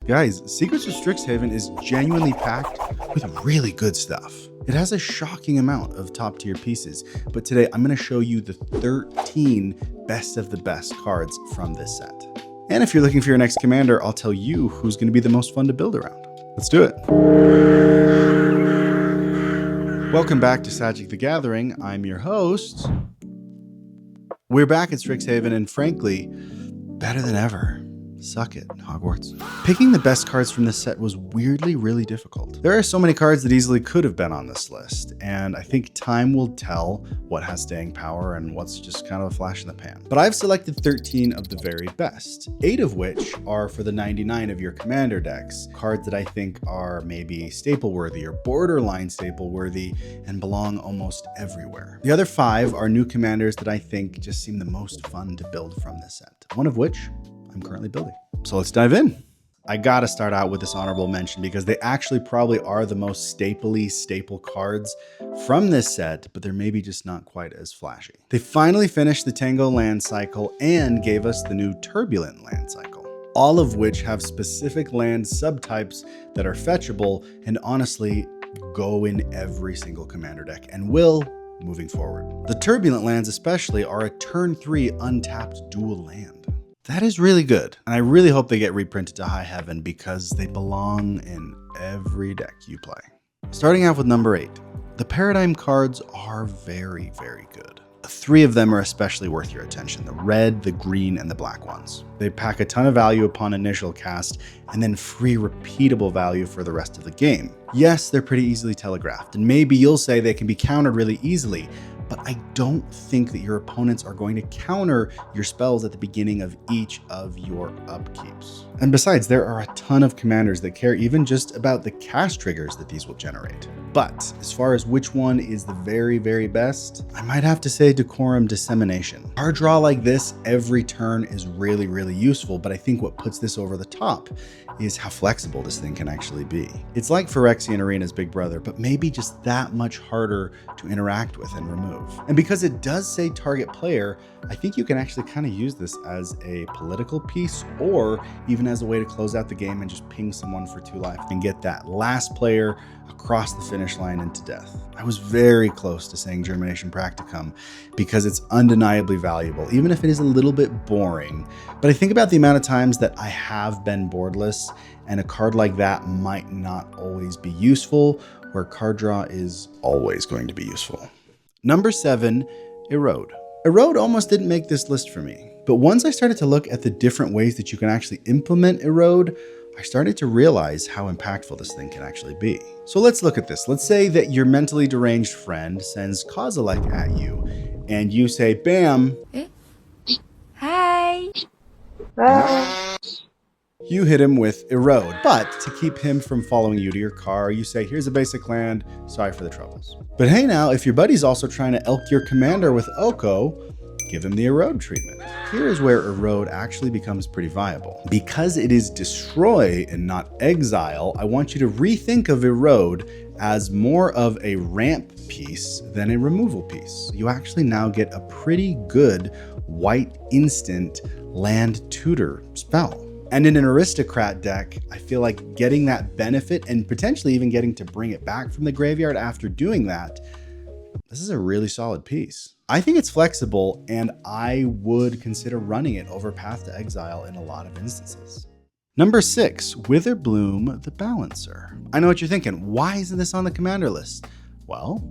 Guys, Secrets of Strixhaven is genuinely packed with really good stuff. It has a shocking amount of top tier pieces, but today I'm going to show you the 13 best of the best cards from this set. And if you're looking for your next commander, I'll tell you who's going to be the most fun to build around. Let's do it. Welcome back to Sadgic the Gathering. I'm your host. We're back at Strixhaven, and frankly, better than ever. Suck it, Hogwarts. Picking the best cards from this set was weirdly really difficult. There are so many cards that easily could have been on this list, and I think time will tell what has staying power and what's just kind of a flash in the pan. But I've selected 13 of the very best, 8 of which are for the 99 of your commander decks, cards that I think are maybe staple worthy or borderline staple worthy and belong almost everywhere. The other 5 are new commanders that I think just seem the most fun to build from this set, one of which I'm currently building. So let's dive in. I gotta start out with this honorable mention because they actually probably are the most staple cards from this set, but they're maybe just not quite as flashy. They finally finished the Tango land cycle and gave us the new Turbulent land cycle, all of which have specific land subtypes that are fetchable and honestly go in every single commander deck and will moving forward. The Turbulent lands especially are a turn 3 untapped dual land. That is really good, and I really hope they get reprinted to high heaven because they belong in every deck you play. Starting off with number 8, the Paradigm cards are very, very good. 3 of them are especially worth your attention, the red, the green, and the black ones. They pack a ton of value upon initial cast, and then free repeatable value for the rest of the game. Yes, they're pretty easily telegraphed, and maybe you'll say they can be countered really easily, but I don't think that your opponents are going to counter your spells at the beginning of each of your upkeeps. And besides, there are a ton of commanders that care even just about the cast triggers that these will generate. But as far as which one is the very, very best, I might have to say Decorum Dissemination. Card draw like this every turn is really, really useful, but I think what puts this over the top is how flexible this thing can actually be. It's like Phyrexian Arena's big brother, but maybe just that much harder to interact with and remove. And because it does say target player, I think you can actually kind of use this as a political piece or even as a way to close out the game and just ping someone for 2 life and get that last player across the finish line into death. I was very close to saying Germination Practicum because it's undeniably valuable, even if it is a little bit boring. But I think about the amount of times that I have been boardless, and a card like that might not always be useful, where card draw is always going to be useful. Number 7, Erode. Erode almost didn't make this list for me, but once I started to look at the different ways that you can actually implement Erode, I started to realize how impactful this thing can actually be. So let's look at this. Let's say that your mentally deranged friend sends Kozilek at you, and you say, bam. Hi. You hit him with Erode, but to keep him from following you to your car, you say, here's a basic land, sorry for the troubles. But hey now, if your buddy's also trying to elk your commander with Oko, give him the Erode treatment. Here is where Erode actually becomes pretty viable. Because it is destroy and not exile, I want you to rethink of Erode as more of a ramp piece than a removal piece. You actually now get a pretty good white instant land tutor spell. And in an aristocrat deck, I feel like getting that benefit and potentially even getting to bring it back from the graveyard after doing that, this is a really solid piece. I think it's flexible, and I would consider running it over Path to Exile in a lot of instances. Number 6, Witherbloom the Balancer. I know what you're thinking. Why isn't this on the commander list? Well,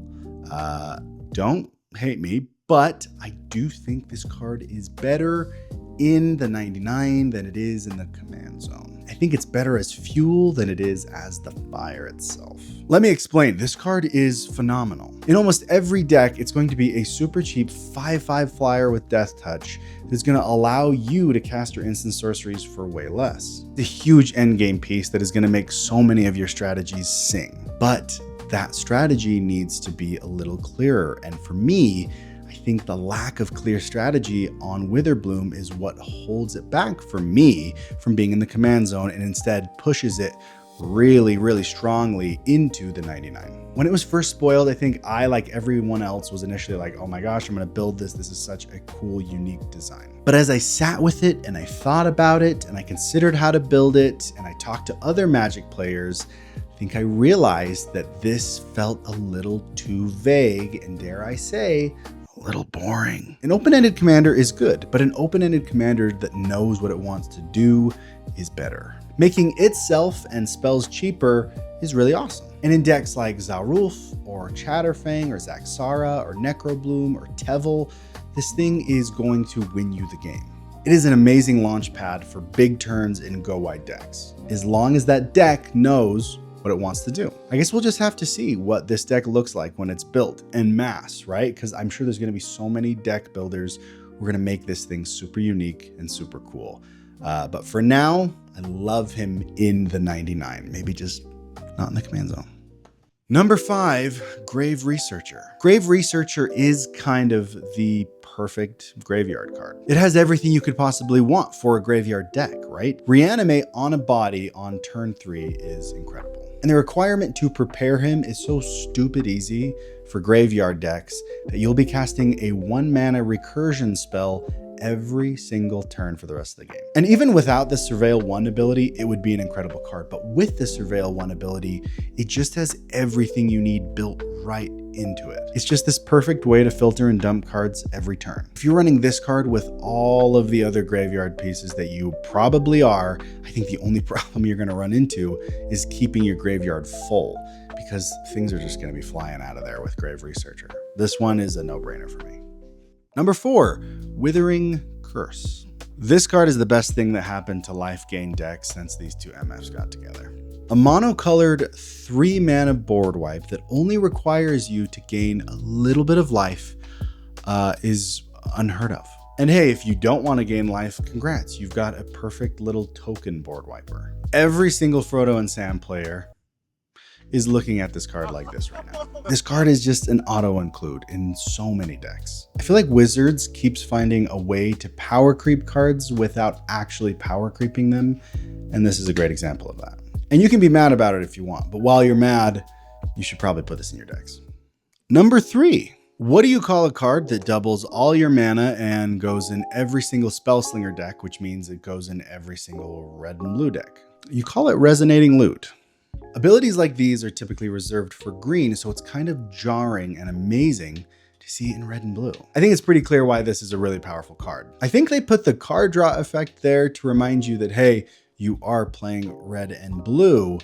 don't hate me, but I do think this card is better in the 99 than it is in the command zone. I think it's better as fuel than it is as the fire itself. Let me explain. This card is phenomenal. In almost every deck, it's going to be a super cheap 5/5 flyer with Death Touch that's going to allow you to cast your instant sorceries for way less. It's a huge endgame piece that is going to make so many of your strategies sing. But that strategy needs to be a little clearer. And for me, I think the lack of clear strategy on Witherbloom is what holds it back for me from being in the command zone and instead pushes it really, really strongly into the 99. When it was first spoiled, I think I, like everyone else, was initially like, oh my gosh, I'm gonna build this. This is such a cool, unique design. But as I sat with it and I thought about it and I considered how to build it and I talked to other Magic players, I think I realized that this felt a little too vague and, dare I say, a little boring. An open-ended commander is good, but an open-ended commander that knows what it wants to do is better. Making itself and spells cheaper is really awesome. And in decks like Zarulf or Chatterfang or Zaxara or Necrobloom or Tevel, this thing is going to win you the game. It is an amazing launch pad for big turns in go-wide decks, as long as that deck knows what it wants to do. I guess we'll just have to see what this deck looks like when it's built en masse, right? Because I'm sure there's going to be so many deck builders who are going to make this thing super unique and super cool. But for now, I love him in the 99, maybe just not in the command zone. Number 5, Grave Researcher. Grave Researcher is kind of the perfect graveyard card. It has everything you could possibly want for a graveyard deck, right? Reanimate on a body on turn 3 is incredible. And the requirement to prepare him is so stupid easy for graveyard decks that you'll be casting a 1-mana recursion spell every single turn for the rest of the game. And even without the Surveil 1 ability, it would be an incredible card. But with the Surveil 1 ability, it just has everything you need built right into it. It's just this perfect way to filter and dump cards every turn. If you're running this card with all of the other graveyard pieces that you probably are, I think the only problem you're going to run into is keeping your graveyard full, because things are just going to be flying out of there with Grave Researcher. This one is a no-brainer for me. Number 4, Withering Curse. This card is the best thing that happened to life gain decks since these two MFs got together. A monocolored 3-mana board wipe that only requires you to gain a little bit of life is unheard of. And hey, if you don't want to gain life, congrats, you've got a perfect little token board wiper. Every single Frodo and Sam player is looking at this card like this right now. This card is just an auto-include in so many decks. I feel like Wizards keeps finding a way to power creep cards without actually power creeping them, and this is a great example of that. And you can be mad about it if you want, but while you're mad, you should probably put this in your decks. Number 3, what do you call a card that doubles all your mana and goes in every single Spellslinger deck, which means it goes in every single red and blue deck? You call it Resonating Loot. Abilities like these are typically reserved for green, so it's kind of jarring and amazing to see it in red and blue. I think it's pretty clear why this is a really powerful card. I think they put the card draw effect there to remind you that, hey, you are playing red and blue.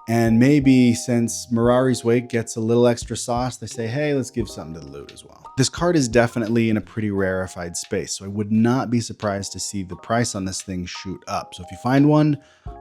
And maybe since Mirari's Wake gets a little extra sauce, they say, hey, let's give something to the loot as well. This card is definitely in a pretty rarefied space, so I would not be surprised to see the price on this thing shoot up. So if you find one,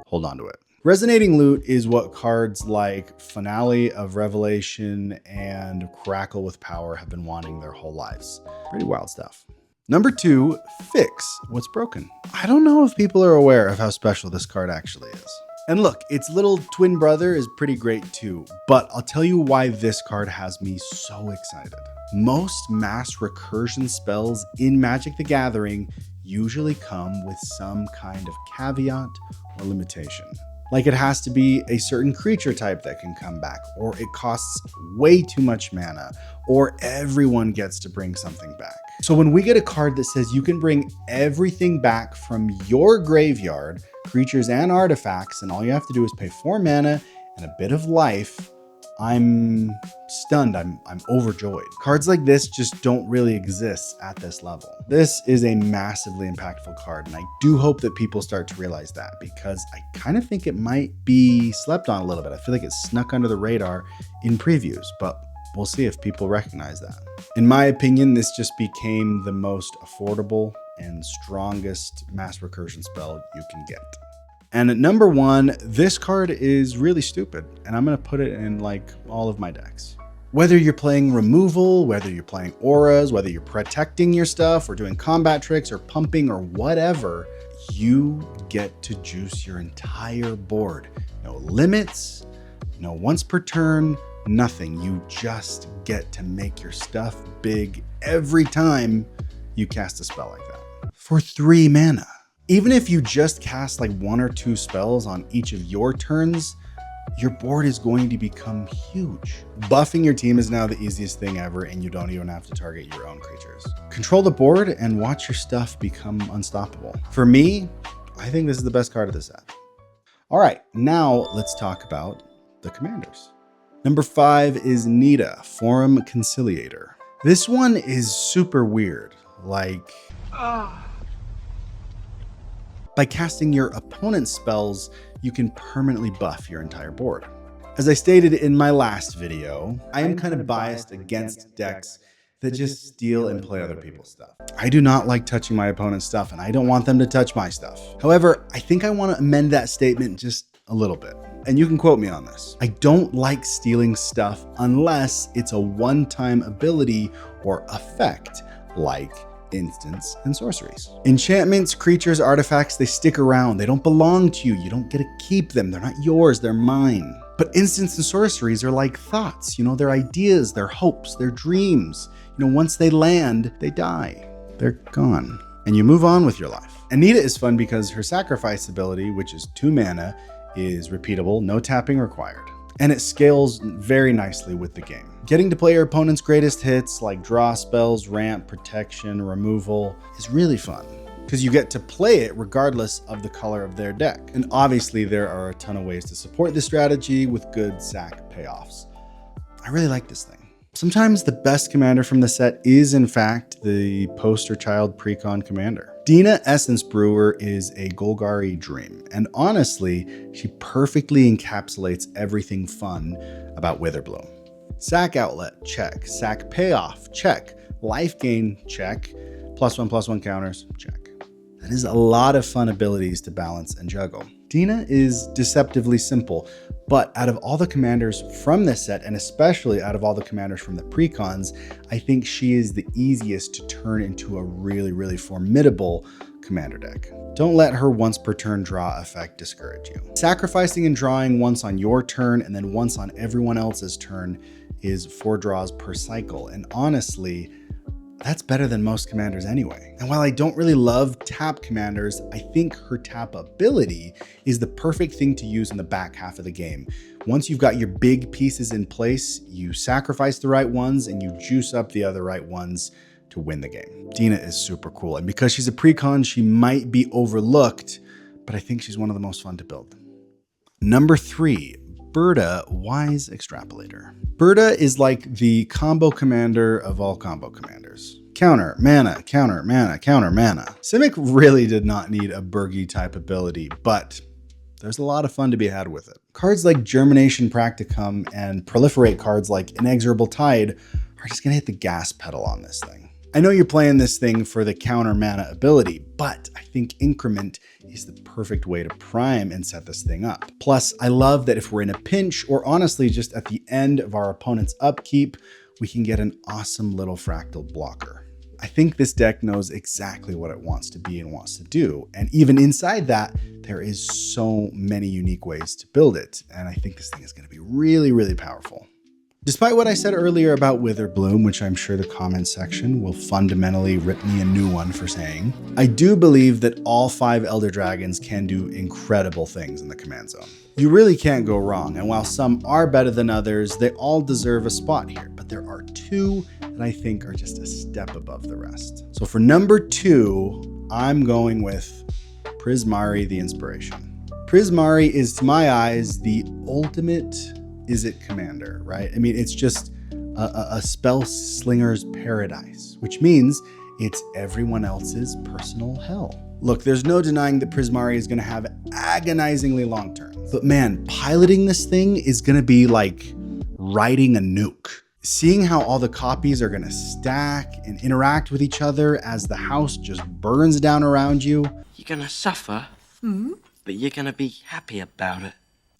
hold on to it. Resonating Loot is what cards like Finale of Revelation and Crackle with Power have been wanting their whole lives. Pretty wild stuff. Number 2, Fix What's Broken. I don't know if people are aware of how special this card actually is. And look, its little twin brother is pretty great too, but I'll tell you why this card has me so excited. Most mass recursion spells in Magic the Gathering usually come with some kind of caveat or limitation. Like it has to be a certain creature type that can come back, or it costs way too much mana, or everyone gets to bring something back. So when we get a card that says you can bring everything back from your graveyard, creatures and artifacts, and all you have to do is pay 4 mana and a bit of life, I'm stunned, I'm overjoyed. Cards like this just don't really exist at this level. This is a massively impactful card, and I do hope that people start to realize that, because I kind of think it might be slept on a little bit. I feel like it snuck under the radar in previews, but we'll see if people recognize that. In my opinion, this just became the most affordable and strongest mass recursion spell you can get. And at number 1, this card is really stupid, and I'm going to put it in like all of my decks. Whether you're playing removal, whether you're playing auras, whether you're protecting your stuff or doing combat tricks or pumping or whatever, you get to juice your entire board. No limits, no once per turn, nothing. You just get to make your stuff big every time you cast a spell like that. For 3 mana. Even if you just cast like 1 or 2 spells on each of your turns, your board is going to become huge. Buffing your team is now the easiest thing ever, and you don't even have to target your own creatures. Control the board and watch your stuff become unstoppable. For me, I think this is the best card of the set. All right, now let's talk about the commanders. Number 5 is Nita, Forum Conciliator. This one is super weird. Like, by casting your opponent's spells, you can permanently buff your entire board. As I stated in my last video, I am kind of biased against decks that just steal and play other people's stuff. I do not like touching my opponent's stuff, and I don't want them to touch my stuff. However, I think I want to amend that statement just a little bit. And you can quote me on this. I don't like stealing stuff unless it's a one-time ability or effect, like instants and sorceries. Enchantments, creatures, artifacts, they stick around. They don't belong to you. You don't get to keep them. They're not yours, they're mine. But instants and sorceries are like thoughts, they're ideas, they're hopes, they're dreams. Once they land, they die. They're gone. And you move on with your life. Anita is fun because her sacrifice ability, which is 2 mana, is repeatable, no tapping required. And it scales very nicely with the game. Getting to play your opponent's greatest hits like draw spells, ramp, protection, removal is really fun because you get to play it regardless of the color of their deck. And obviously there are a ton of ways to support this strategy with good sack payoffs. I really like this thing. Sometimes the best commander from the set is in fact the poster child precon commander. Dina Essence Brewer is a Golgari dream, and honestly, she perfectly encapsulates everything fun about Witherbloom. Sack outlet, check. Sack payoff, check. Life gain, check. +1/+1 counters, check. That is a lot of fun abilities to balance and juggle. Dina is deceptively simple, but out of all the commanders from this set, and especially out of all the commanders from the precons, I think she is the easiest to turn into a really, really formidable commander deck. Don't let her once per turn draw effect discourage you. Sacrificing and drawing once on your turn and then once on everyone else's turn is 4 draws per cycle, and honestly, that's better than most commanders anyway. And while I don't really love tap commanders, I think her tap ability is the perfect thing to use in the back half of the game. Once you've got your big pieces in place, you sacrifice the right ones and you juice up the other right ones to win the game. Dina is super cool, and because she's a precon, she might be overlooked, but I think she's one of the most fun to build. Number 3, Berta, Wise Extrapolator. Berta is like the combo commander of all combo commanders. Counter, mana, counter, mana, counter, mana. Simic really did not need a Bergy type ability, but there's a lot of fun to be had with it. Cards like Germination Practicum and proliferate cards like Inexorable Tide are just gonna hit the gas pedal on this thing. I know you're playing this thing for the counter mana ability, but I think Increment is the perfect way to prime and set this thing up. Plus, I love that if we're in a pinch, or honestly just at the end of our opponent's upkeep, we can get an awesome little fractal blocker. I think this deck knows exactly what it wants to be and wants to do. And even inside that, there is so many unique ways to build it. And I think this thing is going to be really, really powerful. Despite what I said earlier about Witherbloom, which I'm sure the comment section will fundamentally rip me a new one for saying, I do believe that all 5 Elder Dragons can do incredible things in the command zone. You really can't go wrong, and while some are better than others, they all deserve a spot here, but there are 2 that I think are just a step above the rest. So for number 2, I'm going with Prismari the Inspiration. Prismari is, to my eyes, the ultimate Izzet commander, right? I mean, it's just a spell slinger's paradise, which means it's everyone else's personal hell. Look, there's no denying that Prismari is going to have agonizingly long turns, but man, piloting this thing is going to be like riding a nuke. Seeing how all the copies are going to stack and interact with each other as the house just burns down around you. You're going to suffer, but you're going to be happy about it.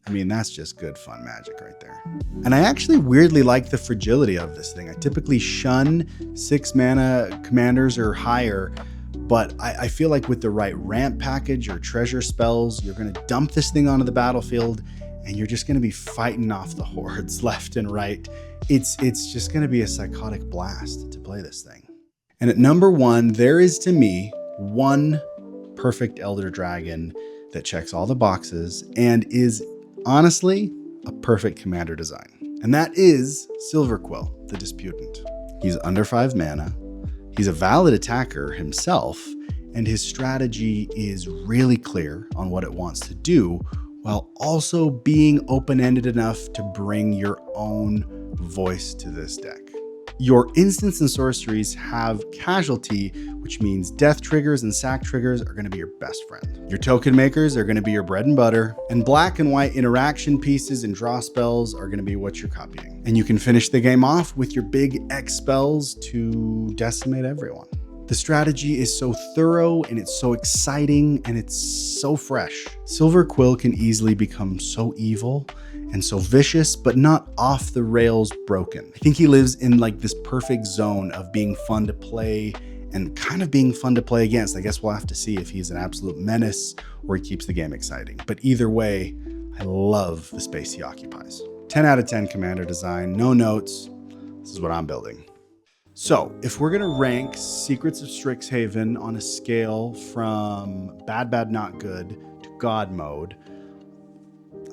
I mean, that's just good fun magic right there. And I actually weirdly like the fragility of this thing. I typically shun 6 mana commanders or higher, but I feel like with the right ramp package or treasure spells, you're going to dump this thing onto the battlefield and you're just going to be fighting off the hordes left and right. It's just going to be a psychotic blast to play this thing. And at number 1, there is to me one perfect Elder Dragon that checks all the boxes and is honestly a perfect commander design. And that is Silverquill, the Disputant. He's under 5 mana. He's a valid attacker himself, and his strategy is really clear on what it wants to do, while also being open-ended enough to bring your own voice to this deck. Your instants and sorceries have casualty, which means death triggers and sack triggers are going to be your best friend. Your token makers are going to be your bread and butter, and black and white interaction pieces and draw spells are going to be what you're copying. And you can finish the game off with your big X spells to decimate everyone. The strategy is so thorough and it's so exciting and it's so fresh. Silverquill can easily become so evil and so vicious, but not off the rails broken. I think he lives in like this perfect zone of being fun to play and kind of being fun to play against. I guess we'll have to see if he's an absolute menace or he keeps the game exciting. But either way, I love the space he occupies. 10 out of 10 commander design, no notes. This is what I'm building. So if we're gonna rank Secrets of Strixhaven on a scale from bad, bad, not good to God mode,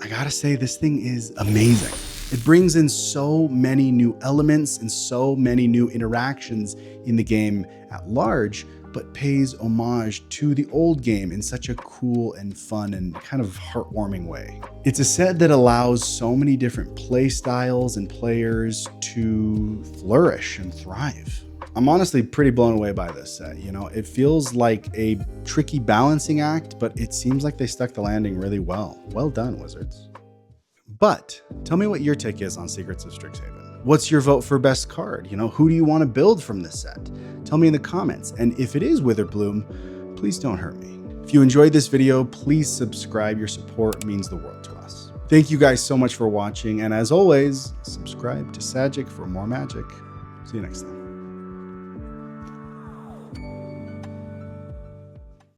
I gotta say this thing is amazing. It brings in so many new elements and so many new interactions in the game at large, but pays homage to the old game in such a cool and fun and kind of heartwarming way. It's a set that allows so many different play styles and players to flourish and thrive. I'm honestly pretty blown away by this set. You know, it feels like a tricky balancing act, but it seems like they stuck the landing really well. Well done, Wizards. But tell me what your take is on Secrets of Strixhaven. What's your vote for best card? You know, who do you want to build from this set? Tell me in the comments. And if it is Witherbloom, please don't hurt me. If you enjoyed this video, please subscribe. Your support means the world to us. Thank you guys so much for watching. And as always, subscribe to Sadgic for more magic. See you next time.